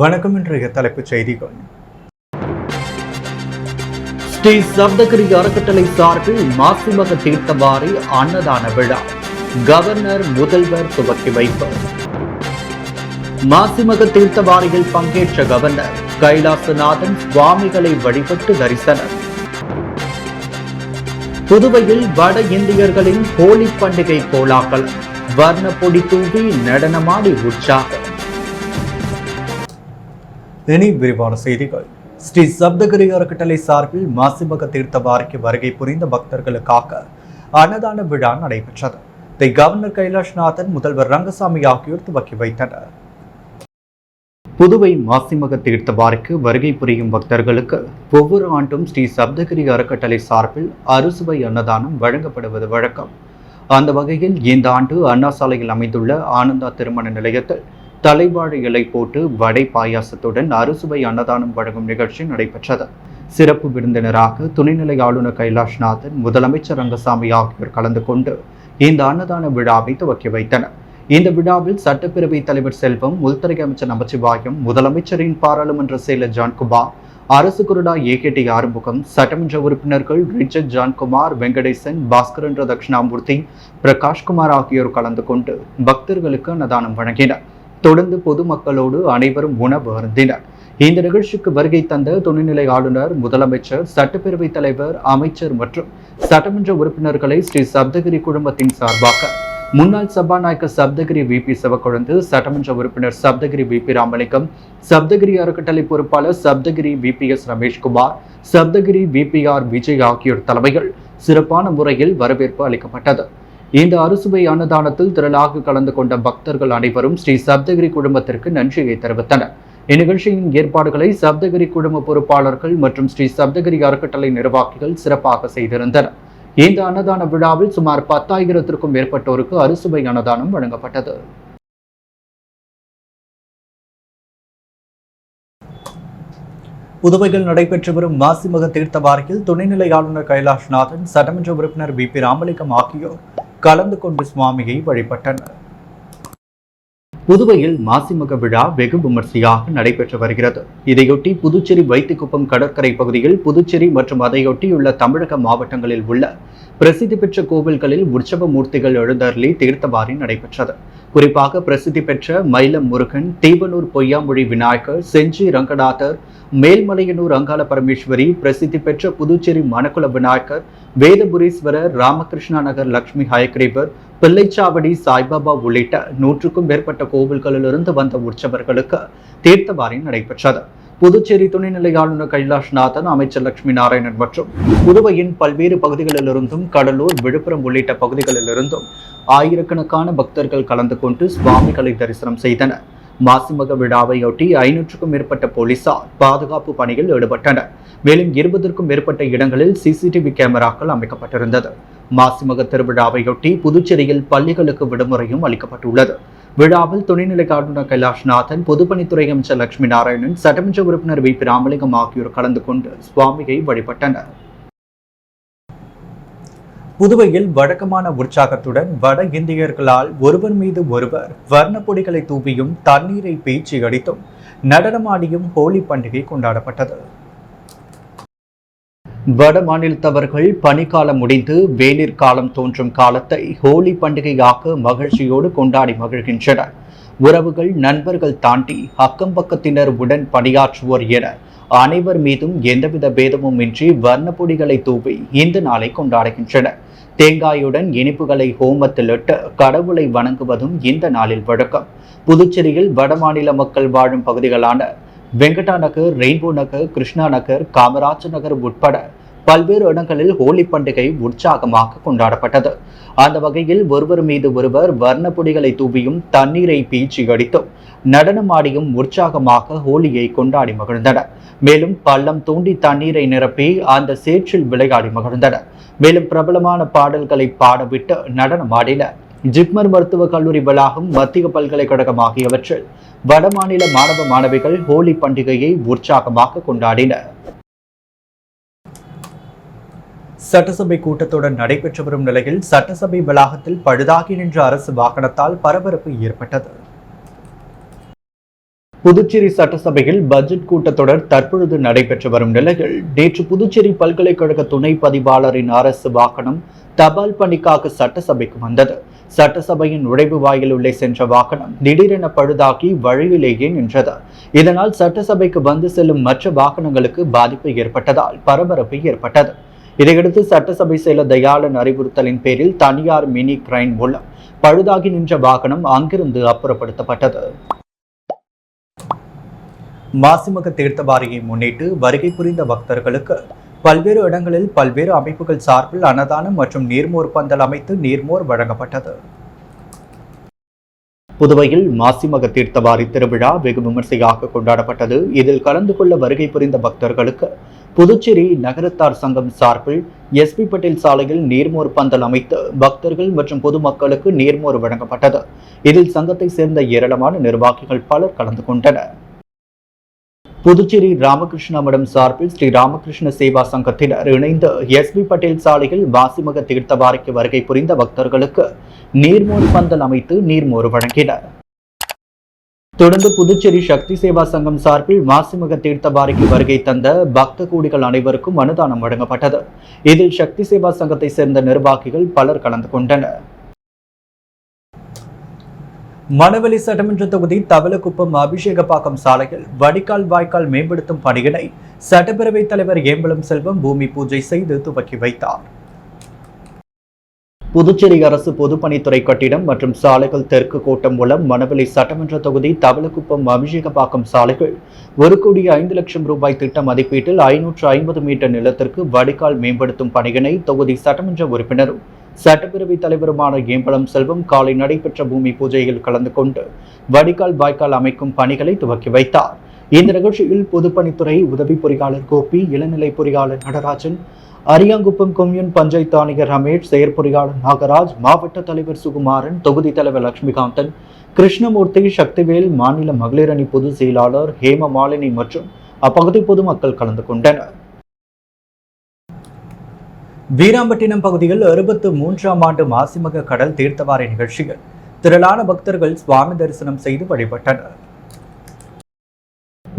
வணக்கம். இன்றைய தலைப்புச் செய்திகள். ஸ்ரீ சப்தகிரி அறக்கட்டளை சார்பில் மாசிமக தீர்த்தவாரி அன்னதான விழா கவர்னர் முதல்வர் துவக்கி வைப்பு. மாசிமக தீர்த்தவாரியில் பங்கேற்ற கவர்னர் கைலாசநாதன் சுவாமிகளை வழிபட்டு தரிசனம். புதுவையில் வட இந்தியர்களின் ஹோலி பண்டிகை கோலாகலம், வர்ண பொடி தூவி நடனமாடி உற்சாகம். இனி விரிவான செய்திகள். ஸ்ரீ சப்தகிரி அறக்கட்டளை சார்பில் மாசிமக தீர்த்தவாரிக்கு வருகை புரிந்த பக்தர்களுக்காக அன்னதான விழா நடைபெற்றது. இதை கவர்னர் கைலாஷ்நாதன், முதல்வர் ரங்கசாமி ஆகியோர் துவக்கி வைத்தனர். புதுவை மாசிமக தீர்த்தவாரிக்கு வருகை புரியும் பக்தர்களுக்கு ஒவ்வொரு ஆண்டும் ஸ்ரீ சப்தகிரி அறக்கட்டளை சார்பில் அறுசுவை அன்னதானம் வழங்கப்படுவது வழக்கம். அந்த வகையில் இந்த ஆண்டு அண்ணா சாலையில் அமைந்துள்ள ஆனந்தா திருமண நிலையத்தில் தலைவாழை இலை போட்டு வடை பாயாசத்துடன் அறுசுவை அன்னதானம் வழங்கும் நிகழ்ச்சி நடைபெற்றது. சிறப்பு விருந்தினராக துணைநிலை ஆளுநர் கைலாஷ்நாதன், முதலமைச்சர் ரங்கசாமி ஆகியோர் கலந்து கொண்டு இந்த அன்னதான விழாவை துவக்கி வைத்தனர். இந்த விழாவில் சட்டப்பேரவை தலைவர் செல்வம், உள்துறை அமைச்சர் நமச்சிவாயம், முதலமைச்சரின் பாராளுமன்ற செயலர் ஜான்குமார், அரசு குருடா ஏகேடி ஆறுமுகம், சட்டமன்ற உறுப்பினர்கள் ரிச்சர்ட் ஜான்குமார், வெங்கடேசன், பாஸ்கரன் தட்சிணாமூர்த்தி, பிரகாஷ்குமார் ஆகியோர் கலந்து கொண்டு பக்தர்களுக்கு அன்னதானம் வழங்கினர். தொடர்ந்து பொதுமக்களோடு அனைவரும் உணவு அருந்தினர். இந்த நிகழ்ச்சிக்கு வருகை தந்த துணைநிலை ஆளுநர், முதலமைச்சர், சட்டப்பேரவை தலைவர், அமைச்சர் மற்றும் சட்டமன்ற உறுப்பினர்களை ஸ்ரீ சப்தகிரி குடும்பத்தின் சார்பாக முன்னாள் சபாநாயகர் சப்தகிரி விபி சிவக்கொழுந்து, சட்டமன்ற உறுப்பினர் சப்தகிரி விபி ராமலிங்கம், சப்தகிரி அறக்கட்டளை பொறுப்பாளர் சப்தகிரி விபிஎஸ் ரமேஷ்குமார், சப்தகிரி விபிஆர் விஜய் ஆகியோர் தலைமையில் சிறப்பான முறையில் வரவேற்பு அளிக்கப்பட்டது. இந்த அறுசுவை அன்னதானத்தில் திரளாக கலந்து கொண்ட பக்தர்கள் அனைவரும் ஸ்ரீ சப்தகிரி குடும்பத்திற்கு நன்றியை தெரிவித்தனர். இந்நிகழ்ச்சியின் ஏற்பாடுகளை சப்தகிரி குடும்ப பொறுப்பாளர்கள் மற்றும் ஸ்ரீ சப்தகிரி அறக்கட்டளை நிர்வாகிகள் சிறப்பாக செய்திருந்தனர். இந்த அன்னதான விழாவில் சுமார் 10,000க்கும் மேற்பட்டோருக்கு அறுசுவை அன்னதானம் வழங்கப்பட்டது. புதுவையில் நடைபெற்று வரும் மாசிமக தீர்த்தவாரியில் துணைநிலை ஆளுநர் கைலாஷ்நாதன், சட்டமன்ற உறுப்பினர் விபி ராமலிங்கம் ஆகியோர் கலந்து கொண்டு சுவாமியை வழிபட்டனர். புதுவையில் மாசிமக விழா வெகு விமர்சையாக நடைபெற்று வருகிறது. இதையொட்டி புதுச்சேரி வைத்திக்குப்பம் கடற்கரை பகுதியில் புதுச்சேரி மற்றும் அதையொட்டியுள்ள தமிழக மாவட்டங்களில் உள்ள பிரசித்தி பெற்ற கோவில்களில் உற்சவ மூர்த்திகள் எழுந்தருளி தீர்த்தவாரி நடைபெற்றது. குறிப்பாக பிரசித்தி பெற்ற மயிலம் முருகன், தீவனூர் பொய்யாமொழி விநாயகர், செஞ்சி ரங்கநாதர், மேல்மலையனூர் அங்காள பரமேஸ்வரி, பிரசித்தி பெற்ற புதுச்சேரி மணக்குள விநாயகர், வேதபுரீஸ்வரர், ராமகிருஷ்ணா நகர் லட்சுமி ஹயக்ரீவர், பிள்ளைச்சாவடி சாய்பாபா உள்ளிட்ட 100க்கும் மேற்பட்ட கோவில்களிலிருந்து வந்த உற்சவர்களுக்கு தீர்த்தவாரி நடைபெற்றது. புதுச்சேரி துணைநிலை ஆளுநர் கைலாஷ்நாதன், அமைச்சர் லட்சுமி நாராயணன் மற்றும் புதுவையின் பல்வேறு பகுதிகளிலிருந்தும் கடலூர், விழுப்புரம் உள்ளிட்ட பகுதிகளிலிருந்தும் ஆயிரக்கணக்கான பக்தர்கள் கலந்து கொண்டு சுவாமிகளை தரிசனம் செய்தனர். மாசிமக விழாவையொட்டி 500க்கும் மேற்பட்ட போலீசார் பாதுகாப்பு பணியில் ஈடுபட்டனர். மேலும் 20க்கும் மேற்பட்ட இடங்களில் சிசிடிவி கேமராக்கள் அமைக்கப்பட்டிருந்தது. மாசிமக திருவிழாவையொட்டி புதுச்சேரியில் பள்ளிகளுக்கு விடுமுறையும் அளிக்கப்பட்டுள்ளது. விழாவில் துணைநிலை ஆளுநர் கைலாஷ்நாதன், பொதுப்பணித்துறை அமைச்சர் லட்சுமி நாராயணன், சட்டமன்ற உறுப்பினர் விபி ராமலிங்கம் ஆகியோர் கலந்து கொண்டு சுவாமியை வழிபட்டனர். புதுவையில் வழக்கமான உற்சாகத்துடன் வட இந்தியர்களால் ஒருவர் மீது ஒருவர் வர்ணப்பொடிகளை தூவியும் தண்ணீரை பீச்சி அடித்தும் நடனமாடியும் ஹோலி பண்டிகை கொண்டாடப்பட்டது. வட மாநிலத்தவர்கள் பனிக்காலம் முடிந்து வேளிர் காலம் தோன்றும் காலத்தை ஹோலி பண்டிகையாக மகிழ்ச்சியோடு கொண்டாடி மகிழ்கின்றனர். உறவுகள், நண்பர்கள் தாண்டி அக்கம் பக்கத்தினர், உடன் பணியாற்றுவோர் என அனைவர் மீதும் எந்தவித பேதமும் இன்றி வர்ணப்பொடிகளை தூவி இந்த நாளை கொண்டாடுகின்றனர். தேங்காயுடன் இனிப்புகளை ஹோமத்தில் இட்டு கடவுளை வணங்குவதும் இந்த நாளில் வழக்கம். புதுச்சேரியில் வடமாநில மக்கள் வாழும் பகுதிகளான வெங்கடா நகர், ரெயின்போ நகர், கிருஷ்ணா நகர், காமராஜர் நகர் உட்பட பல்வேறு இடங்களில் ஹோலி பண்டிகை உற்சாகமாக கொண்டாடப்பட்டது. அந்த வகையில் ஒருவர் மீது ஒருவர் வர்ணப்பொடிகளை தூவியும் தண்ணீரை பீச்சி அடித்தும் நடனமாடியும் உற்சாகமாக ஹோலியை கொண்டாடி மகிழ்ந்தனர். மேலும் பள்ளம் தூண்டி தண்ணீரை நிரப்பி அந்த சேற்றில் விளையாடி மகிழ்ந்தனர். மேலும் பிரபலமான பாடல்களை பாடவிட்டு நடனமாடினர். ஜிப்மர் மருத்துவக் கல்லூரி வளாகம், மத்திய பல்கலைக்கழகம் ஆகியவற்றில் வடமாநில மாணவ மாணவிகள் ஹோலி பண்டிகையை உற்சாகமாக கொண்டாடினர். சட்டசபை கூட்டத்தொடர் நடைபெற்று வரும் நிலையில் சட்டசபை வளாகத்தில் பழுதாகி நின்ற அரசு வாகனத்தால் பரபரப்பு ஏற்பட்டது. புதுச்சேரி சட்டசபையில் பட்ஜெட் கூட்டத்தொடர் தற்பொழுது நடைபெற்று வரும் நிலையில் நேற்று புதுச்சேரி பல்கலைக்கழக துணை பதிவாளரின் அரசு வாகனம் தபால் பணிக்காக சட்டசபைக்கு வந்தது. சட்டசபையின் நுழைவு வாயில் உள்ளே சென்ற வாகனம் திடீரென பழுதாகி வழியிலேயே நின்றது. இதனால் சட்டசபைக்கு வந்து செல்லும் மற்ற வாகனங்களுக்கு பாதிப்பு ஏற்பட்டதால் பரபரப்பு ஏற்பட்டது. இதையடுத்து சட்டசபை செயலர் தயாளன் அறிவுறுத்தலின் பேரில் தனியார் மினி கிரைன் மூலம் பழுதாகி நின்ற வாகனம் அங்கிருந்து அப்புறப்படுத்தப்பட்டது. மாசிமக தீர்த்தவாரியை முன்னிட்டு வருகை புரிந்த பக்தர்களுக்கு பல்வேறு இடங்களில் பல்வேறு அமைப்புகள் சார்பில் அன்னதானம் மற்றும் நீர்மோர் பந்தல் அமைத்து நீர்மோர் வழங்கப்பட்டது. புதுவையில் மாசிமக தீர்த்தவாரி திருவிழா வெகு விமர்சையாக கொண்டாடப்பட்டது. இதில் கலந்து கொள்ள வருகை புரிந்த பக்தர்களுக்கு புதுச்சேரி நகரத்தார் சங்கம் சார்பில் எஸ்பி பட்டேல் சாலையில் நீர்மோர் பந்தல் அமைத்து பக்தர்கள் மற்றும் பொதுமக்களுக்கு நீர்மோர் வழங்கப்பட்டது. இதில் சங்கத்தை சேர்ந்த ஏராளமான நிர்வாகிகள் பலர் கலந்து கொண்டனர். புதுச்சேரி ராமகிருஷ்ண மடம் சார்பில் ஸ்ரீ ராமகிருஷ்ண சேவா சங்கத்தினர் இணைந்து எஸ்பி பட்டேல் சாலையில் மாசிமக தீர்த்தவாரிக்கு வருகை புரிந்த பக்தர்களுக்கு நீர்மோர் பந்தல் அமைத்து நீர்மோர் வழங்கினர். தொடர்ந்து புதுச்சேரி சக்தி சேவா சங்கம் சார்பில் மாசிமக தீர்த்தவாரிக்கு வருகை தந்த பக்த கூடிகள் அனைவருக்கும் அன்னதானம் வழங்கப்பட்டது. இதில் சக்தி சேவா சங்கத்தை சேர்ந்த நிர்வாகிகள் பலர் கலந்து கொண்டனர். மணவெளி சட்டமன்ற தொகுதி தவளக்குப்பம் அபிஷேகப்பாக்கம் சாலையில் வடிகால் வாய்க்கால் மேம்படுத்தும் பணியினை சட்டப்பேரவைத் தலைவர் ஏம்பலம் செல்வம் பூமி பூஜை செய்து துவக்கி வைத்தார். புதுச்சேரி அரசு பொதுப்பணித்துறை கட்டிடம் மற்றும் சாலைகள் தெற்கு கோட்டம் மூலம் மணவெளி சட்டமன்ற தொகுதி தவளக்குப்பம் அபிஷேகப்பாக்கம் சாலைகள் 1,05,00,000 ரூபாய் திட்ட மதிப்பீட்டில் 550 மீட்டர் நிலத்திற்கு வடிகால் மேம்படுத்தும் பணியினை தொகுதி சட்டமன்ற உறுப்பினரும் சட்டப்பேரவைத் தலைவருமான ஏம்பலம் செல்வம் காலை நடைபெற்ற பூமி பூஜையில் கலந்து கொண்டு வடிகால் வாய்க்கால் அமைக்கும் பணிகளை துவக்கி வைத்தார். இந்த நிகழ்ச்சியில் பொதுப்பணித்துறை உதவி பொறியாளர் கோபி, இளநிலை பொறியாளர் நடராஜன், அரியாங்குப்பம் கொம்யூன் பஞ்சாயத்து ஆணையர் ரமேஷ், செயற்பொறியாளர் நாகராஜ், மாவட்ட தலைவர் சுகுமாரன், தொகுதி தலைவர் லட்சுமிகாந்தன், கிருஷ்ணமூர்த்தி, சக்திவேல், மாநில மகளிர் அணி பொதுச் செயலாளர் ஹேமமாலினி மற்றும் அப்பகுதி பொதுமக்கள் கலந்து கொண்டனர். வீராம்பட்டினம் பகுதியில் 63ஆம் ஆண்டு மாசிமக கடல் தீர்த்தவாரி நிகழ்ச்சியில் திரளான பக்தர்கள் சுவாமி தரிசனம் செய்து வழிபட்டனர்.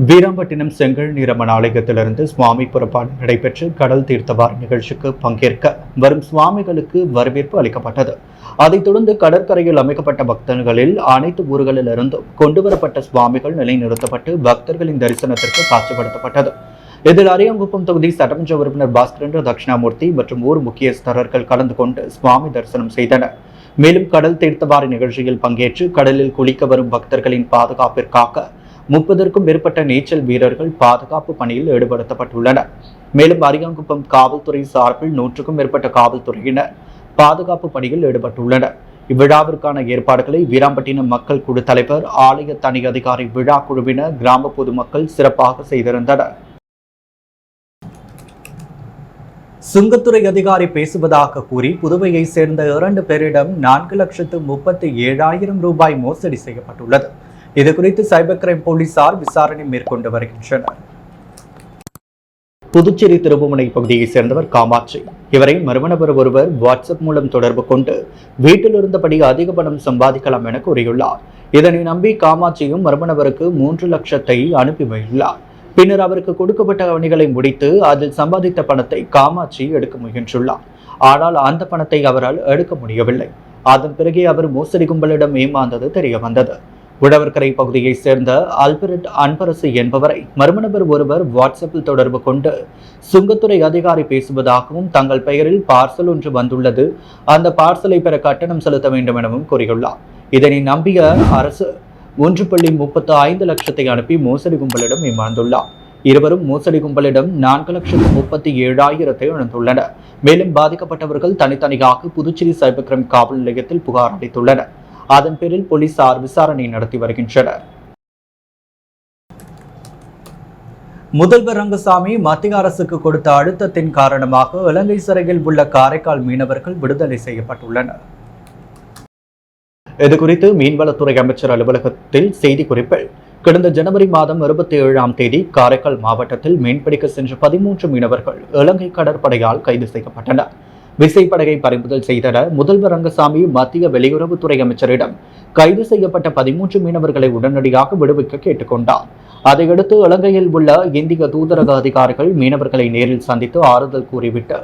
வீராம்பட்டினம் செங்கல் நீரம்மன் ஆலயத்திலிருந்து சுவாமி புறப்பாடு நடைபெற்று கடல் தீர்த்தவாரி நிகழ்ச்சிக்கு பங்கேற்க வரும் சுவாமிகளுக்கு வரவேற்பு அளிக்கப்பட்டது. அதைத் தொடர்ந்து கடற்கரையில் அமைக்கப்பட்ட பக்தர்களில் அனைத்து ஊர்களிலிருந்தும் கொண்டுவரப்பட்ட சுவாமிகள் நிலைநிறுத்தப்பட்டு பக்தர்களின் தரிசனத்திற்கு காட்சிப்படுத்தப்பட்டது. இதில் அரியாங்குப்பம் தொகுதி சட்டமன்ற உறுப்பினர் பாஸ்கரன், தட்சிணாமூர்த்தி மற்றும் ஊர் முக்கியஸ்தர்கள் கலந்து கொண்டு சுவாமி தரிசனம் செய்தனர். மேலும் கடல் தீர்த்தவாரி நிகழ்ச்சியில் பங்கேற்று கடலில் குளிக்க வரும் பக்தர்களின் பாதுகாப்பிற்காக 30க்கும் மேற்பட்ட நீச்சல் வீரர்கள் பாதுகாப்பு பணியில் ஈடுபடுத்தப்பட்டுள்ளனர். மேலும் அரியாங்குப்பம் காவல்துறை சார்பில் 100க்கும் மேற்பட்ட காவல்துறையினர் பாதுகாப்பு பணியில் ஈடுபட்டுள்ளனர். இவ்விழாவிற்கான ஏற்பாடுகளை வீராம்பட்டினம் மக்கள் குழு தலைவர், ஆலய தனி அதிகாரி, விழா குழுவினர், கிராம பொதுமக்கள் சிறப்பாக செய்திருந்தனர். சுங்கத்துறை அதிகாரி பேசுவதாக கூறி புதுவையை சேர்ந்த 2 பேரிடம் 4,37,000 ரூபாய் மோசடி செய்யப்பட்டுள்ளது. இதுகுறித்து சைபர் கிரைம் போலீசார் விசாரணை மேற்கொண்டு வருகின்றனர். புதுச்சேரி திருப்புவனை பகுதியைச் சேர்ந்தவர் காமாட்சி. இவரை மர்மநபர் ஒருவர் வாட்ஸ்அப் மூலம் தொடர்பு கொண்டு வீட்டில் இருந்தபடி அதிக பணம் சம்பாதிக்கலாம் என கூறியுள்ளார். இதனை நம்பி காமாட்சியும் மர்மநபருக்கு 3 லட்சத்தை அனுப்பி வைத்துள்ளார். பின்னர் அவருக்கு கொடுக்கப்பட்ட பணிகளை முடித்து அதில் சம்பாதித்த பணத்தை காமாட்சி எடுக்க முயன்றுள்ளார். ஆனால் அந்த பணத்தை அவரால் எடுக்க முடியவில்லை. அதன் பிறகே அவர் மோசடி கும்பலிடம் ஏமாந்தது தெரிய வந்தது. உழவர்கரை பகுதியைச் சேர்ந்த அல்பரட் அன்பரசு என்பவரை மர்மநபர் ஒருவர் வாட்ஸ்அப்பில் தொடர்பு கொண்டு சுங்கத்துறை அதிகாரி பேசுவதாகவும் தங்கள் பெயரில் பார்சல் ஒன்று வந்துள்ளது, அந்த பார்சலை பெற கட்டணம் செலுத்த வேண்டும் எனவும் கூறியுள்ளார். இதனை நம்பிய அரசு 1.35 லட்சத்தை அனுப்பி மோசடி கும்பலிடம் ஏமாந்துள்ளார். இருவரும் மோசடி கும்பலிடம் 4,37,000 இழந்துள்ளனர். மேலும் பாதிக்கப்பட்டவர்கள் தனித்தனியாக புதுச்சேரி சைபர் கிரைம் காவல் நிலையத்தில் புகார் அளித்துள்ளனர். அதன் பேரில் போலீசார் விசாரணை நடத்தி வருகின்றனர். முதல்வர் ரங்கசாமி மத்திய அரசுக்கு கொடுத்த அழுத்தத்தின் காரணமாக இலங்கை சிறையில் உள்ள காரைக்கால் மீனவர்கள் விடுதலை செய்யப்பட்டுள்ளனர். இதுகுறித்து மீன்வளத்துறை அமைச்சர் அலுவலகத்தில் செய்திக்குறிப்பில் கடந்த ஜனவரி மாதம் 27ஆம் தேதி காரைக்கால் மாவட்டத்தில் மீன்பிடிக்க சென்ற 13 மீனவர்கள் இலங்கை கடற்படையால் கைது செய்யப்பட்டனர். விசைப்படகை பறிமுதல் செய்தனர். முதல்வர் ரங்கசாமி மத்திய வெளியுறவுத்துறை அமைச்சரிடம் கைது செய்யப்பட்ட 13 மீனவர்களை உடனடியாக விடுவிக்க கேட்டுக்கொண்டார். அதையடுத்து இலங்கையில் உள்ள இந்திய தூதரக அதிகாரிகள் மீனவர்களை நேரில் சந்தித்து ஆறுதல் கூறிவிட்டு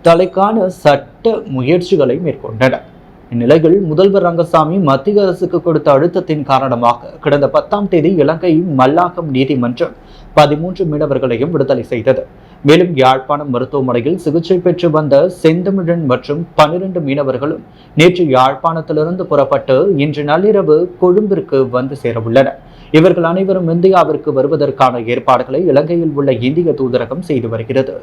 தலைக்கான சட்ட முயற்சிகளை மேற்கொண்டனர். இந்நிலையில் முதல்வர் ரங்கசாமி மத்திய அரசுக்கு கொடுத்த அழுத்தத்தின் காரணமாக கடந்த 10ஆம் தேதி இலங்கை மல்லாகம் நீதிமன்றம் 13 மீனவர்களையும் விடுதலை செய்தது. மேலும் யாழ்ப்பாணம் மருத்துவமனையில் சிகிச்சை பெற்று வந்த செந்தமிழன் மற்றும் 12 மீனவர்களும் நேற்று யாழ்ப்பாணத்திலிருந்து புறப்பட்டு இன்று நள்ளிரவு கொழும்பிற்கு வந்து சேரவுள்ளனர். இவர்கள் அனைவரும் இந்தியாவிற்கு வருவதற்கான ஏற்பாடுகளை இலங்கையில் உள்ள இந்திய தூதரகம் செய்து வருகிறது.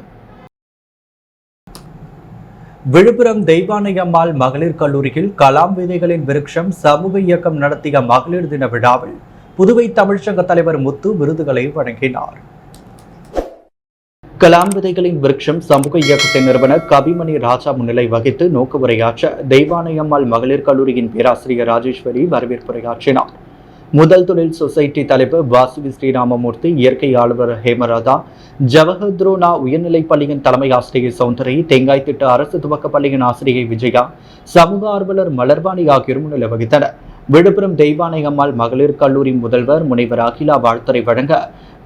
விழுப்புரம் தெய்வானை அம்மாள் மகளிர் கல்லூரியில் கலாம் விதைகளின் விருட்சம் சமூக இயக்கம் நடத்திய மகளிர் தின விழாவில் புதுவை தமிழ்ச்சங்க தலைவர் முத்து விருதுகளை வழங்கினார். கலாம் விதைகளின் விருட்சம் சமூக இயக்கத்தின் நிறுவனர் கபிமணி ராஜா முன்னிலை வகித்து நோக்கு உரையாற்ற தெய்வானை அம்மாள் மகளிர் கல்லூரியின் பேராசிரியர் ராஜேஸ்வரி வரவேற்புரையாற்றினார். முதல் தொழில் சொசைட்டி தலைவர் வாசுவி ஸ்ரீராமமூர்த்தி, இயற்கை ஆளுநர் ஹேமராதா, ஜவஹர்த்ரோனா உயர்நிலைப் பள்ளியின் தலைமை ஆசிரியை சௌந்தரி, தேங்காய் திட்ட அரசு துவக்க பள்ளியின் ஆசிரியை விஜயா, சமூக ஆர்வலர் மலர்வாணி ஆகியோர் முன்னிலை வகித்தனர். விழுப்புரம் தெய்வானை அம்மாள் மகளிர் கல்லூரி முதல்வர் முனைவர் அகிலா வாழ்த்துரை வழங்க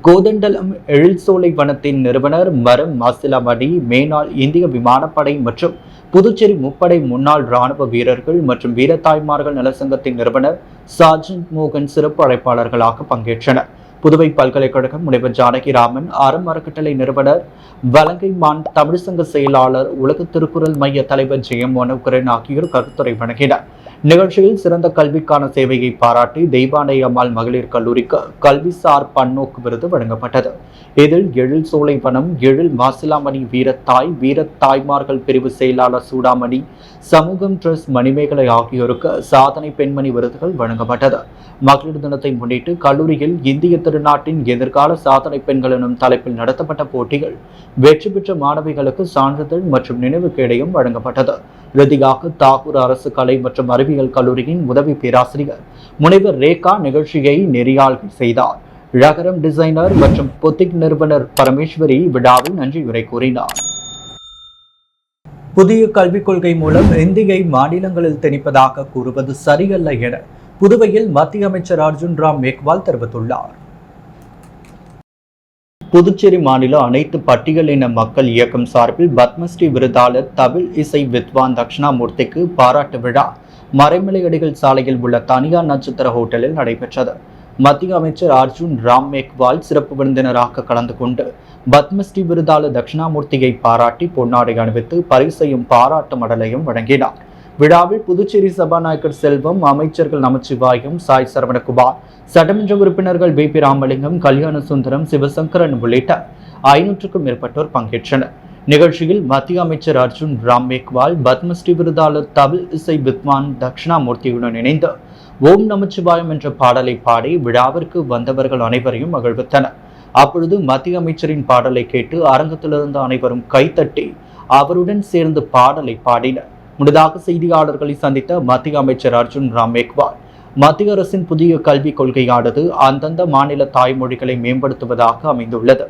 கோதண்டலம் எழில்சோலை வனத்தின் நிறுவனர் மரம் மாசிலாமணி, மேனாள் இந்திய விமானப்படை மற்றும் புதுச்சேரி முப்படை முன்னாள் ராணுவ வீரர்கள் மற்றும் வீரத்தாய்மார்கள் நலசங்கத்தின் நிறுவனர் சார்ஜன்ட் மோகன் சிறப்பு அழைப்பாளர்களாக பங்கேற்றனர். புதுவை பல்கலைக்கழகம் முனைவர் ஜானகிராமன், அறம் அறக்கட்டளை நிறுவனர் வலங்கைமான், தமிழ்சங்க செயலாளர், உலக திருக்குறள் மைய தலைவர் ஜெயம் மனோகரன் ஆகியோர் கருத்துரை வழங்கினர். நிகழ்ச்சியில் சிறந்த கல்விக்கான சேவையை பாராட்டி தெய்வானை அம்மாள் மகளிர் கல்லூரிக்கு கல்விசார் பன்னோக்கு விருது வழங்கப்பட்டது. இதில் எழில் சோலை வனம், எழில் மாசிலாமணி வீரத்தாய்மார்கள் பிரிவு செயலாளர் சூடாமணி, சமூகம் ட்ரஸ்ட் மணிமேகலை ஆகியோருக்கு சாதனை பெண்மணி விருதுகள் வழங்கப்பட்டது. மகளிர் தினத்தை முன்னிட்டு கல்லூரியில் இந்திய திருநாட்டின் எதிர்கால சாதனை பெண்கள் எனும் தலைப்பில் நடத்தப்பட்ட போட்டிகள் வெற்றி பெற்ற மாணவிகளுக்கு சான்றிதழ் மற்றும் நினைவு கேடயம் வழங்கப்பட்டது. இறுதியாக தாகூர் அரசு கலை மற்றும் அறிவியல் கல்லூரியின் உதவி பேராசிரியர் முனைவர் ரேகா நிகழ்ச்சியை நெறியாள்கை செய்தார். ழகரம் டிசைனர் மற்றும் பொத்திக் நிறுவனர் பரமேஸ்வரி விழாவில் நன்றியுரை கூறினார். புதிய கல்விக் கொள்கை மூலம் இந்தியை மாநிலங்களில் திணிப்பதாக கூறுவது சரியல்ல என புதுவையில் மத்திய அமைச்சர் அர்ஜுன் ராம் மேக்வால் தெரிவித்துள்ளார். புதுச்சேரி மாநில அனைத்து பட்டியலின மக்கள் இயக்கம் சார்பில் பத்மஸ்ரீ விருதாளர் தமிழ் இசை வித்வான் தட்சிணாமூர்த்திக்கு பாராட்டு விழா மறைமலையடிகள் சாலையில் உள்ள தனியார் நட்சத்திர ஹோட்டலில் நடைபெற்றது. மத்திய அமைச்சர் அர்ஜுன் ராம் மேக்வால் சிறப்பு விருந்தினராக கலந்து கொண்டு பத்மஸ்ரீ விருதாளர் தட்சிணாமூர்த்தியை பாராட்டி பொன்னாடை அணிவித்து பரிசையும் பாராட்டு மடலையும் வழங்கினார். விழாவில் புதுச்சேரி சபாநாயகர் செல்வம், அமைச்சர்கள் நமச்சிவாயம், சாய் சரவணகுமார், சட்டமன்ற உறுப்பினர்கள் பி. ராமலிங்கம், கல்யாண சுந்தரம், சிவசங்கரன் உள்ளிட்ட 500க்கும் மேற்பட்டோர் பங்கேற்றனர். நிகழ்ச்சியில் மத்திய அமைச்சர் அர்ஜுன் ராம் மேக்வால் பத்மஸ்ரீ விருதாளர் தமிழ் இசை வித்வான் தட்சிணாமூர்த்தியுடன் இணைந்து ஓம் நமச்சிவாயம் என்ற பாடலை பாடி விழாவிற்கு வந்தவர்கள் அனைவரையும் மகிழ்வித்தனர். அப்பொழுது மத்திய அமைச்சரின் பாடலை கேட்டு அரங்கத்திலிருந்த அனைவரும் கைத்தட்டி அவருடன் சேர்ந்து பாடலை பாடினர். முன்னதாக செய்தியாளர்களை சந்தித்த மத்திய அமைச்சர் அர்ஜுன் ராம் மேக்வால், மத்திய அரசின் புதிய கல்விக் கொள்கையானது அந்தந்த மாநில தாய்மொழிகளை மேம்படுத்துவதாக அமைந்துள்ளது.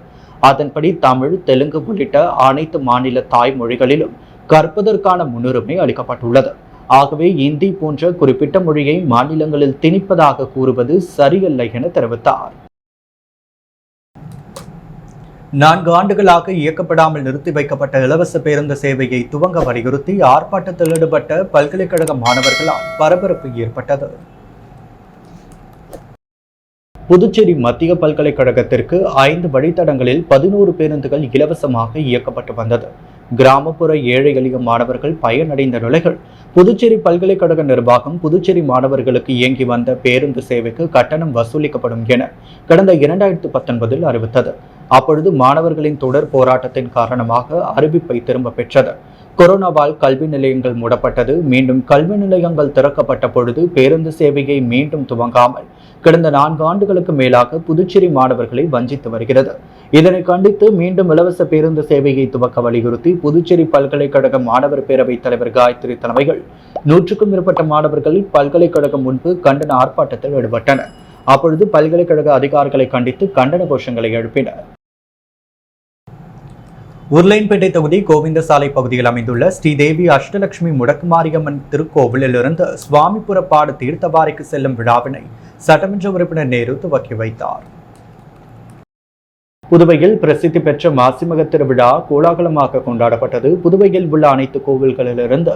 அதன்படி தமிழ், தெலுங்கு உள்ளிட்ட அனைத்து மாநில தாய்மொழிகளிலும் கற்பதற்கான முன்னுரிமை அளிக்கப்பட்டுள்ளது. ஆகவே இந்தி போன்ற குறிப்பிட்ட மொழியை மாநிலங்களில் திணிப்பதாக கூறுவது சரியல்ல என தெரிவித்தார். 4 ஆண்டுகளாக இயக்கப்படாமல் நிறுத்தி வைக்கப்பட்ட இலவச பேருந்து சேவையை துவங்க வலியுறுத்தி ஆர்ப்பாட்டத்தில் ஈடுபட்ட பல்கலைக்கழக மாணவர்களால் பரபரப்பு ஏற்பட்டது. புதுச்சேரி மத்திய பல்கலைக்கழகத்திற்கு 5 வழித்தடங்களில் 11 பேருந்துகள் இலவசமாக இயக்கப்பட்டு வந்தது. கிராமப்புற ஏழை எளிய மாணவர்கள் பயனடைந்த நிலைகள் புதுச்சேரி பல்கலைக்கழக நிர்வாகம் புதுச்சேரி மாணவர்களுக்கு இயங்கி வந்த பேருந்து சேவைக்கு கட்டணம் வசூலிக்கப்படும் என கடந்த 2019 அறிவித்தது. அப்பொழுது மாணவர்களின் தொடர் போராட்டத்தின் காரணமாக அறிவிப்பை திரும்ப பெற்றது. கொரோனாவால் கல்வி நிலையங்கள் மூடப்பட்டது. மீண்டும் கல்வி நிலையங்கள் திறக்கப்பட்ட பொழுது பேருந்து சேவையை மீண்டும் துவங்காமல் கடந்த 4 ஆண்டுகளுக்கு மேலாக புதுச்சேரி மாணவர்களை வஞ்சித்து வருகிறது. இதனை கண்டித்து மீண்டும் இலவச பேருந்து சேவையை துவக்க வலியுறுத்தி புதுச்சேரி பல்கலைக்கழக மாணவர் பேரவைத் தலைவர் காயத்ரி தலைமைகள் 100க்கும் மேற்பட்ட மாணவர்கள் பல்கலைக்கழகம் முன்பு கண்டன ஆர்ப்பாட்டத்தில் ஈடுபட்டனர். அப்பொழுது பல்கலைக்கழக அதிகாரிகளை கண்டித்து கண்டன கோஷங்களை எழுப்பினர். உருளையன்பேட்டை தொகுதி கோவிந்தசாலை பகுதியில் அமைந்துள்ள ஸ்ரீதேவி அஷ்டலட்சுமி முடக்குமாரியம்மன் திருக்கோவிலிலிருந்து சுவாமிபுரப்பாடு தீர்த்தவாரிக்கு செல்லும் விழாவினை சட்டமன்ற உறுப்பினர் நேரு துவக்கி வைத்தார். புதுவையில் பிரசித்தி பெற்ற மாசிமக திருவிழா கோலாகலமாக கொண்டாடப்பட்டது. புதுவையில் உள்ள அனைத்து கோவில்களிலிருந்து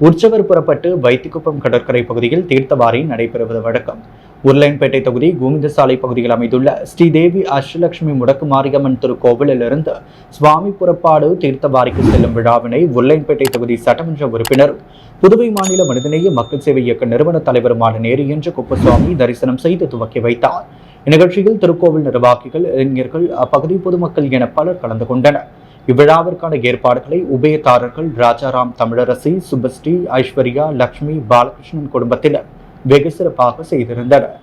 உற்சவர் புறப்பட்டு வைத்திக்குப்பம் கடற்கரை பகுதியில் தீர்த்தவாரி நடைபெறுவது வழக்கம். உருளையன்பேட்டை தொகுதி கோவிந்தசாலை பகுதியில் அமைந்துள்ள ஸ்ரீதேவி அஷ்டலட்சுமி முடக்குமாரியம்மன் திருக்கோவிலிலிருந்து சுவாமி புறப்பாடு தீர்த்தவாரிக்கு செல்லும் விழாவினை உருளையன்பேட்டை தொகுதி சட்டமன்ற உறுப்பினர் புதுவை மாநில மனிதநேய மக்கள் சேவை இயக்க நிறுவன தலைவருமான நேரு என்ற குப்பசுவாமி தரிசனம் செய்து துவக்கி வைத்தார். இந்நிகழ்ச்சியில் திருக்கோவில் நிர்வாகிகள், இளைஞர்கள், அப்பகுதி பொதுமக்கள் என பலர் கலந்து கொண்டனர். இவ்விழாவிற்கான ஏற்பாடுகளை உபயதாரர்கள் ராஜாராம், தமிழரசி, சுபஸ்ரீ, ஐஸ்வர்யா, லட்சுமி, பாலகிருஷ்ணன் குடும்பத்தினர் வெகு சிறப்பாக செய்திருந்தனர்.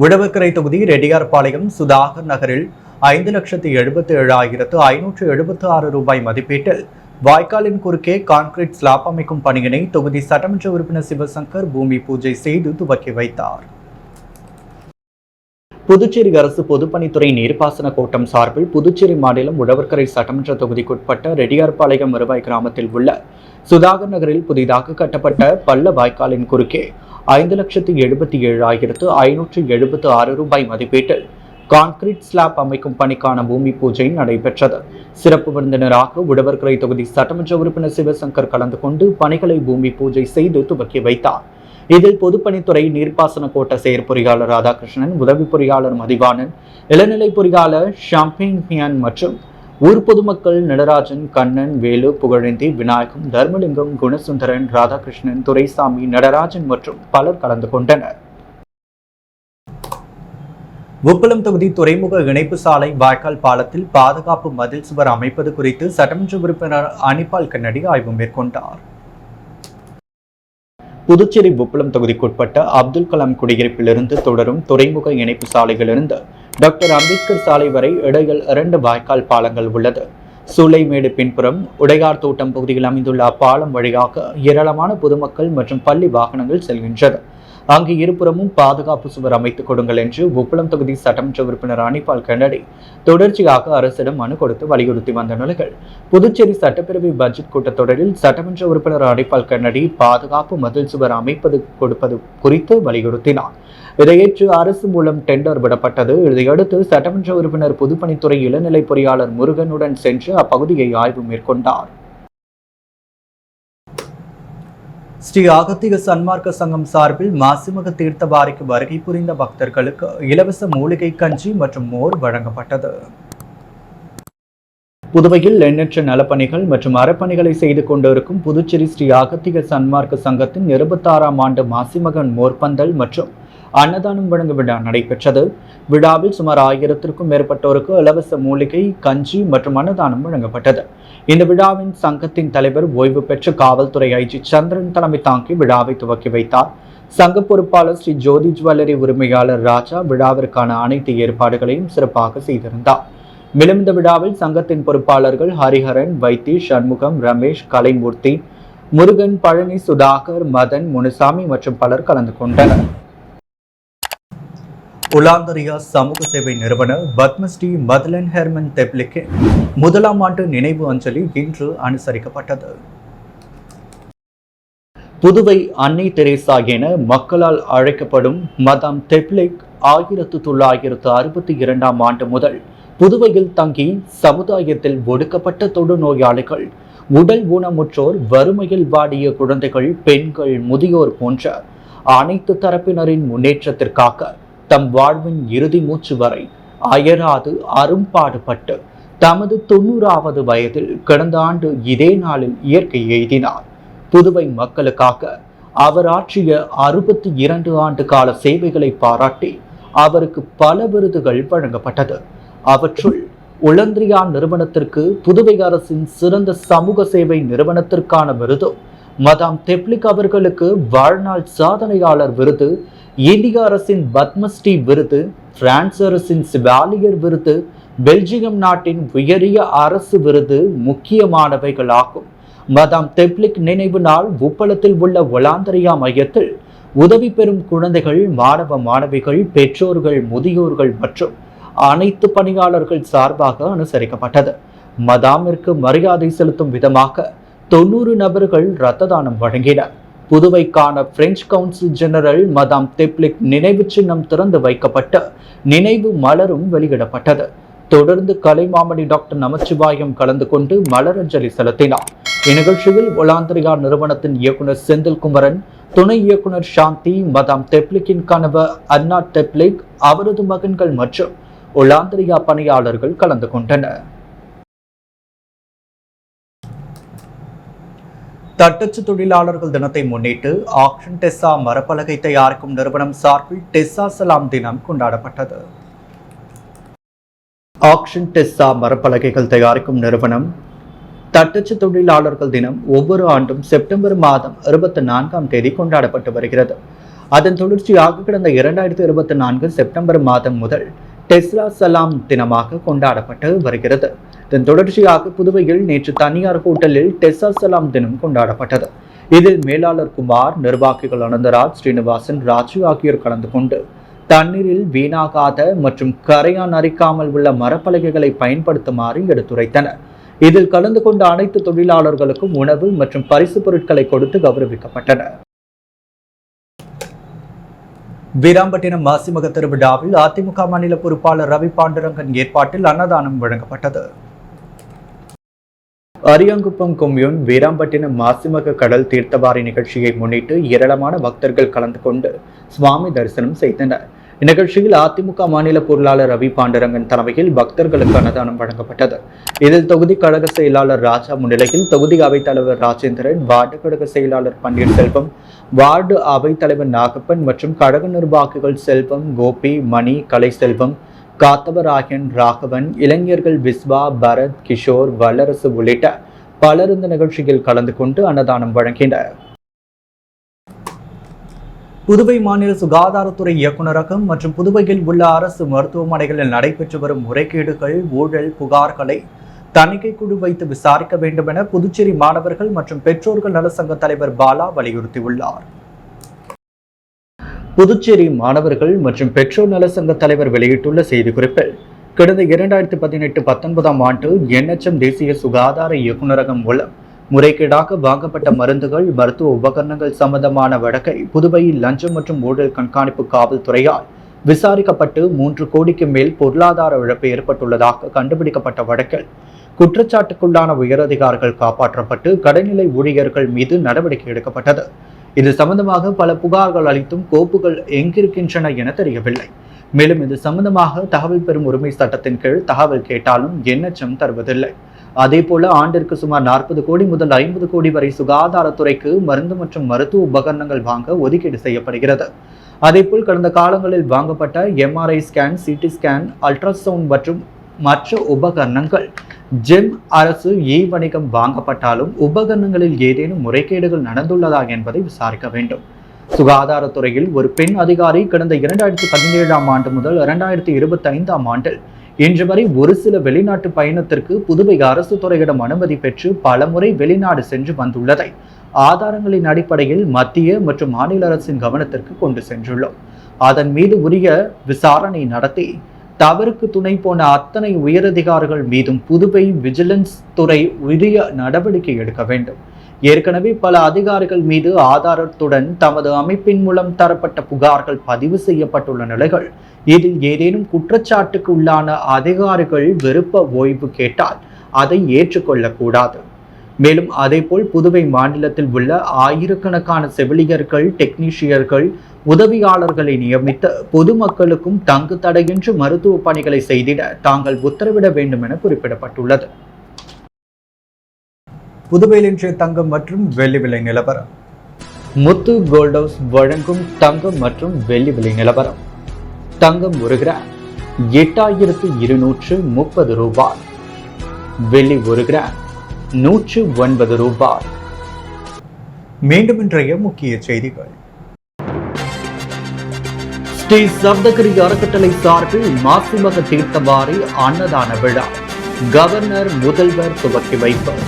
உழவர்கரை தொகுதி ரெட்டியார்பாளையம் சுதாகர் நகரில் 5,77,576 ரூபாய் மதிப்பீட்டில் வாய்க்காலின் குறுக்கே கான்கிரீட் ஸ்லாப் அமைக்கும் பணியினை தொகுதி சட்டமன்ற உறுப்பினர் சிவசங்கர் பூமி பூஜை செய்து துவக்கி வைத்தார். புதுச்சேரி அரசு பொதுப்பணித்துறை நீர்ப்பாசன கோட்டம் சார்பில் புதுச்சேரி மாநிலம் உழவர்கரை சட்டமன்ற தொகுதிக்குட்பட்ட ரெட்டியார்பாளையம் வருவாய் கிராமத்தில் உள்ள சுதாகர் நகரில் புதிதாக கட்டப்பட்ட பள்ள வாய்க்காலின் குறுக்கே 5,77,576 ரூபாய் மதிப்பீட்டில் கான்கிரீட் ஸ்லாப் அமைக்கும் பணிக்கான பூமி பூஜை நடைபெற்றது. சிறப்பு விருந்தினராக உழவர்கரை தொகுதி சட்டமன்ற உறுப்பினர் சிவசங்கர் கலந்து கொண்டு பணிகளை பூமி பூஜை செய்து துவக்கி வைத்தார். இதில் பொதுப்பணித்துறை நீர்ப்பாசன கோட்ட செயற்பொறியாளர் ராதாகிருஷ்ணன், உதவி பொறியாளர் மதிவாணன், இளநிலை பொறியாளர் ஷாம்பியன் மற்றும் ஊர் பொதுமக்கள் நடராஜன், கண்ணன், வேலு, புகழேந்தி, விநாயகம், தர்மலிங்கம், குணசுந்தரன், ராதாகிருஷ்ணன், துரைசாமி, நடராஜன் மற்றும் பலர் கலந்து கொண்டனர். உப்பளம் தொகுதி துறைமுக இணைப்பு சாலை வாய்க்கால் பாலத்தில் பாதுகாப்பு மதில் சுவர் அமைப்பது குறித்து சட்டமன்ற உறுப்பினர் அனிபால் கன்னடி ஆய்வு மேற்கொண்டார். புதுச்சேரி உப்பளம் தொகுதிக்குட்பட்ட அப்துல் கலாம் குடியிருப்பிலிருந்து தொடரும் துறைமுக இணைப்பு சாலையிலிருந்து டாக்டர் அம்பேத்கர் சாலை வரை இடையில் 2 வாய்க்கால் பாலங்கள் உள்ளது. சூளைமேடு பின்புறம் உடையார் தோட்டம் பகுதியில் அமைந்துள்ள அப்பாலம் வழியாக ஏராளமான பொதுமக்கள் மற்றும் பள்ளி வாகனங்கள் செல்கின்றன. அங்கு இருபுறமும் பாதுகாப்பு சுவர் அமைத்துக் கொடுங்கள் என்று உப்பளம் தொகுதி சட்டமன்ற உறுப்பினர் அனிபால் கன்னடி தொடர்ச்சியாக அரசிடம் மனு கொடுத்து வலியுறுத்தி வந்த நிலையில் புதுச்சேரி சட்டப்பேரவை பட்ஜெட் கூட்டத்தொடரில் சட்டமன்ற உறுப்பினர் அனிபால் கன்னடி பாதுகாப்பு மதில் சுவர் அமைப்பது கொடுப்பது குறித்து வலியுறுத்தினார். இதையேற்று அரசு மூலம் டெண்டர் விடப்பட்டது. இதையடுத்து சட்டமன்ற உறுப்பினர் பொதுப்பணித்துறை இளநிலை பொறியாளர் முருகனுடன் சென்று அப்பகுதியை ஆய்வு மேற்கொண்டார். ஸ்ரீ அகத்திய சன்மார்க்க சங்கம் சார்பில் மாசிமக தீர்த்தவாரிக்கு வருகை புரிந்த பக்தர்களுக்கு இலவச மூலிகை கஞ்சி மற்றும் மோர் வழங்கப்பட்டது. புதுவையில் எண்ணற்ற நலப்பணிகள் மற்றும் அறப்பணிகளை செய்து கொண்டிருக்கும் புதுச்சேரி ஸ்ரீ அகத்திய சன்மார்க்க சங்கத்தின் 26ஆம் ஆண்டு மாசிமகன் மோர்பந்தல் மற்றும் அன்னதானம் வழங்கும் விழா நடைபெற்றது. விழாவில் சுமார் 1000க்கும் மேற்பட்டோருக்கு இலவச மூலிகை கஞ்சி மற்றும் அன்னதானம் வழங்கப்பட்டது. இந்த விழாவின் சங்கத்தின் தலைவர் ஓய்வு பெற்ற காவல்துறை ஐஜி சந்திரன் தலைமை தாங்கி விழாவை துவக்கி வைத்தார். சங்க பொறுப்பாளர் ஸ்ரீ ஜோதி ஜுவல்லரி உரிமையாளர் ராஜா விழாவிற்கான அனைத்து ஏற்பாடுகளையும் சிறப்பாக செய்திருந்தார். மேலும் இந்த விழாவில் சங்கத்தின் பொறுப்பாளர்கள் ஹரிஹரன், வைத்தி, சண்முகம், ரமேஷ், கலைமூர்த்தி, முருகன், பழனி, சுதாகர், மதன், முனுசாமி மற்றும் பலர் கலந்து கொண்டனர். உலாந்தரியா சமூக சேவை நிறுவனர் பத்மஸ்ரீ மதலன் ஹெர்மன் தெப்லிக்கின் 1ஆம் ஆண்டு நினைவு அஞ்சலி இன்று அனுசரிக்கப்பட்டது. புதுவை அன்னை தெரேசா என மக்களால் அழைக்கப்படும் மதாம் தெப்லிக் 1962ஆம் ஆண்டு முதல் புதுவையில் தங்கி சமுதாயத்தில் ஒடுக்கப்பட்ட தொடுநோயாளிகள், உடல் ஊனமுற்றோர், வறுமையில் வாடிய குழந்தைகள், பெண்கள், முதியோர் போன்ற அனைத்து தரப்பினரின் முன்னேற்றத்திற்காக தம் வாழ்வின் இறுதி மூச்சு வரை அயராது அரும்பாடுபட்டு தமது 90வது வயதில் கடந்த ஆண்டு இதே நாளில் இயற்கை எய்தினார். புதுவை மக்களுக்காக அவர் ஆற்றிய 62 ஆண்டு கால சேவைகளை பாராட்டி அவருக்கு பல விருதுகள் வழங்கப்பட்டது. அவற்றுள் உலந்திரியா நிறுவனத்திற்கு புதுவை அரசின் சிறந்த சமூக சேவை நிறுவனத்திற்கான விருதும், மதாம் தெப்லிக் அவர்களுக்கு வாழ்நாள் சாதனையாளர் விருது, இந்திய அரசின் பத்மஸ்ரீ விருது, பிரான்ஸ் அரசின் சிவாலியர் விருது, பெல்ஜியம் நாட்டின் உயரிய அரசு விருது முக்கியமானவைகளாகும். மதாம் தெப்லிக் நினைவு நாள் உப்பளத்தில் உள்ள ஒலாந்தரியா மையத்தில் உதவி பெறும் குழந்தைகள், மாணவ மாணவிகள், பெற்றோர்கள், முதியோர்கள் மற்றும் அனைத்து பணியாளர்கள் சார்பாக அனுசரிக்கப்பட்டது. மதாமிற்கு மரியாதை செலுத்தும் விதமாக 90 நபர்கள் இரத்த தானம் வழங்கினர். புதுவைக்கான பிரெஞ்சு கவுன்சில் ஜெனரல் மதாம் தெப்ளிக் நினைவு சின்னம் திறந்து வைக்கப்பட்டு நினைவு மலரும் வெளியிடப்பட்டது. தொடர்ந்து கலைமாமணி டாக்டர் நமச்சிவாயம் கலந்து கொண்டு மலரஞ்சலி செலுத்தினார். இந்நிகழ்ச்சியில் ஒலாந்திரியா நிறுவனத்தின் இயக்குனர் செந்தில் குமரன், துணை இயக்குனர் சாந்தி, மதாம் தெப்ளிக்கின் கணவர் அன்னா தெப்ளிக், அவரது மகன்கள் மற்றும் ஒலாந்திரியா பணியாளர்கள் கலந்து கொண்டனர். தட்டச்சு தொழிலாளர்கள் தினத்தை முன்னிட்டு ஆக்ஷன் டெஸ்ஸா மரப்பலகை தயாரிக்கும் நிறுவனம் சார்பில் டெஸ்ஸா சலாம் தினம் கொண்டாடப்பட்டது. ஆக்ஷன் டெஸ்ஸா மரப்பலகைகள் தயாரிக்கும் நிறுவனம் தட்டச்சு தொழிலாளர்கள் தினம் ஒவ்வொரு ஆண்டும் செப்டம்பர் மாதம் 24ஆம் தேதி கொண்டாடப்பட்டு வருகிறது. அதன் தொடர்ச்சியாக கடந்த 2024 செப்டம்பர் மாதம் முதல் டெஸ்லா சலாம் தினமாக கொண்டாடப்பட்டு வருகிறது. இதன் தொடர்ச்சியாக புதுவையில் நேற்று தனியார் ஹோட்டலில் டெஸ்ஸா சலாம் தினம் கொண்டாடப்பட்டது. இதில் மேலாளர் குமார், நிர்வாகிகள் அனந்தராஜ், ஸ்ரீனிவாசன், ராஜு ஆகியோர் கலந்து கொண்டு தண்ணீரில் வீணாகாத மற்றும் கரையான் அரிக்காமல் உள்ள மரப்பலகைகளை பயன்படுத்துமாறு எடுத்துரைத்தனர். இதில் கலந்து கொண்ட அனைத்து தொழிலாளர்களுக்கும் உணவு மற்றும் பரிசு பொருட்களை கொடுத்து கௌரவிக்கப்பட்டனர். வீராம்பட்டினம் மாசிமக திருவிழாவில் அதிமுக மாநில பொறுப்பாளர் ரவி பாண்டுரங்கன் ஏற்பாட்டில் அன்னதானம் வழங்கப்பட்டது. அரியாங்குப்பம் கொம்யூன் வீராம்பட்டினம் மாசிமக கடல் தீர்த்தவாரி நிகழ்ச்சியை முன்னிட்டு ஏராளமான பக்தர்கள் கலந்து கொண்டு சுவாமி தரிசனம் செய்தனர். இந்நிகழ்ச்சியில் அதிமுக மாநில பொருளாளர் ரவி பாண்டுரங்கன் தலைமையில் பக்தர்களுக்கு அன்னதானம் வழங்கப்பட்டது. இதில் தொகுதி கழக செயலாளர் ராஜா முன்னிலையில் தொகுதி அவைத்தலைவர் ராஜேந்திரன், வார்டு கழக செயலாளர் பன்னீர்செல்வம், வார்டு அவைத்தலைவர் நாகப்பன் மற்றும் கழக நிர்வாகிகள் செல்வம், கோபி, மணி, கலைசெல்வம், காத்தவராயன், ராகவன், இளைஞர்கள் விஸ்வா, பரத், கிஷோர், வல்லரசு உள்ளிட்ட பலர் இந்த நிகழ்ச்சியில் கலந்து கொண்டு அன்னதானம் வழங்கினர். புதுவை மாநில சுகாதாரத்துறை இயக்குநரகம் மற்றும் புதுவையில் உள்ள அரசு மருத்துவமனைகளில் நடைபெற்று வரும் முறைகேடுகள், ஊழல் புகார்களை தணிக்கை குழு வைத்து விசாரிக்க வேண்டும் என புதுச்சேரி மாணவர்கள் மற்றும் பெற்றோர்கள் நல சங்க தலைவர் பாலா வலியுறுத்தியுள்ளார். புதுச்சேரி மாணவர்கள் மற்றும் பெற்றோர் நல சங்க தலைவர் வெளியிட்டுள்ள செய்திக்குறிப்பில், கடந்த 2018-19 ஆண்டு NHM தேசிய சுகாதார இயக்குநரகம் மூலம் முறைகேடாக வாங்கப்பட்ட மருந்துகள், மருத்துவ உபகரணங்கள் சம்பந்தமான வழக்கை புதுவையில் லஞ்சம் மற்றும் ஊழல் கண்காணிப்பு காவல்துறையால் விசாரிக்கப்பட்டு 3 கோடிக்கு மேல் பொருளாதார இழப்பு ஏற்பட்டுள்ளதாக கண்டுபிடிக்கப்பட்ட வழக்கில் குற்றச்சாட்டுக்குள்ளான உயரதிகாரிகள் காப்பாற்றப்பட்டு கடைநிலை ஊழியர்கள் மீது நடவடிக்கை எடுக்கப்பட்டது. இது சம்பந்தமாக பல புகார்கள் அளித்தும் கோப்புகள் எங்கிருக்கின்றன என தெரியவில்லை. மேலும் இது சம்பந்தமாக தகவல் பெறும் உரிமை சட்டத்தின் கீழ் தகவல் கேட்டாலும் NHM தருவதில்லை. அதேபோல ஆண்டிற்கு சுமார் 40 கோடி முதல் 50 கோடி வரை சுகாதாரத்துறைக்கு மருந்து மற்றும் மருத்துவ உபகரணங்கள் வாங்க ஒதுக்கீடு செய்யப்படுகிறது. அதேபோல் கடந்த காலங்களில் வாங்கப்பட்ட MRI scan, CT scan, ultrasound மற்றும் மற்ற உபகரணங்கள் ஜெம் அரசு வணிகம் வாங்கப்பட்டாலும் உபகரணங்களில் ஏதேனும் முறைகேடுகள் நடந்துள்ளதா என்பதை விசாரிக்க வேண்டும். சுகாதாரத்துறையில் ஒரு பெண் அதிகாரி கடந்த 2017ஆம் ஆண்டு முதல் 2025ஆம் ஆண்டில் இன்று வரை ஒரு சில வெளிநாட்டு பயணத்திற்கு புதுவை அரசு துறையிடம் அனுமதி பெற்று பல முறை வெளிநாடு சென்று வந்துள்ளதை ஆதாரங்களின் அடிப்படையில் மத்திய மற்றும் மாநில அரசின் கவனத்திற்கு கொண்டு சென்றுள்ளோம். அதன் மீது உரிய விசாரணை நடத்தி தவறுக்கு துணை போன அத்தனை உயரதிகாரிகள் மீதும் புதுவை விஜிலன்ஸ் துறை உரிய நடவடிக்கை எடுக்க வேண்டும். ஏற்கனவே பல அதிகாரிகள் மீது ஆதாரத்துடன் தமது அமைப்பின் மூலம் தரப்பட்ட புகார்கள் பதிவு செய்யப்பட்டுள்ள நிலைகள், இதில் ஏதேனும் குற்றச்சாட்டுக்கு உள்ளான அதிகாரிகள் விருப்ப ஓய்வு கேட்டால் அதை ஏற்றுக்கொள்ளக்கூடாது. மேலும் அதேபோல் புதுவை மாநிலத்தில் உள்ள ஆயிரக்கணக்கான செவிலியர்கள், டெக்னீஷியர்கள், உதவியாளர்களை நியமித்து பொதுமக்களுக்கும் தங்கு தடையின்றி மருத்துவ பணிகளை செய்திட தாங்கள் உத்தரவிட வேண்டும் என குறிப்பிடப்பட்டுள்ளது. புதுவையில் இன்றைய தங்கம் மற்றும் வெள்ளி விலை நிலவரம். முத்து கோல்ட் ஹவுஸ் வழங்கும் தங்கம் மற்றும் வெள்ளி விலை நிலவரம். தங்கம் 1 கிராம் 8230 ரூபாய். வெள்ளி 1 கிராம் 109 ரூபாய். மீண்டும் இன்றைய முக்கிய செய்திகள். ஸ்ரீ சப்தகிரி அறக்கட்டளை சார்பில் மாசிமக தீர்த்தவாரி அன்னதான விழா கவர்னர் முதல்வர் துவக்கி வைப்பார்.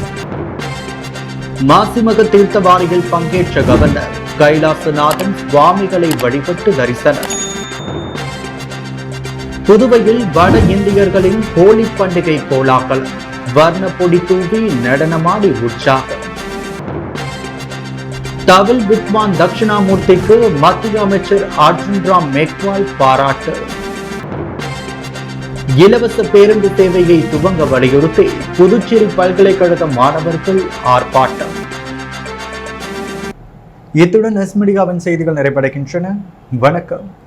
மாசிமக தீர்த்தவாரியில் பங்கேற்ற கவர்னர் கைலாசநாதன் சுவாமிகளை வழிபட்டு தரிசனம். புதுவையில் வட இந்தியர்களின் ஹோலி பண்டிகை கோலாகலம், வர்ணப்பொடி தூவி நடனமாடி உற்சாகம். தவில் வித்வான் தட்சிணாமூர்த்திக்கு மத்திய அமைச்சர் அர்ஜுன் ராம் மேக்வால் பாராட்டு. இலவச பேருந்து சேவையை துவங்க வலியுறுத்தி புதுச்சேரி பல்கலைக்கழக மாணவர்கள் ஆர்ப்பாட்டம். இத்துடன் எஸ் மீடியாவின் செய்திகள் நிறைவடைகின்றன. வணக்கம்.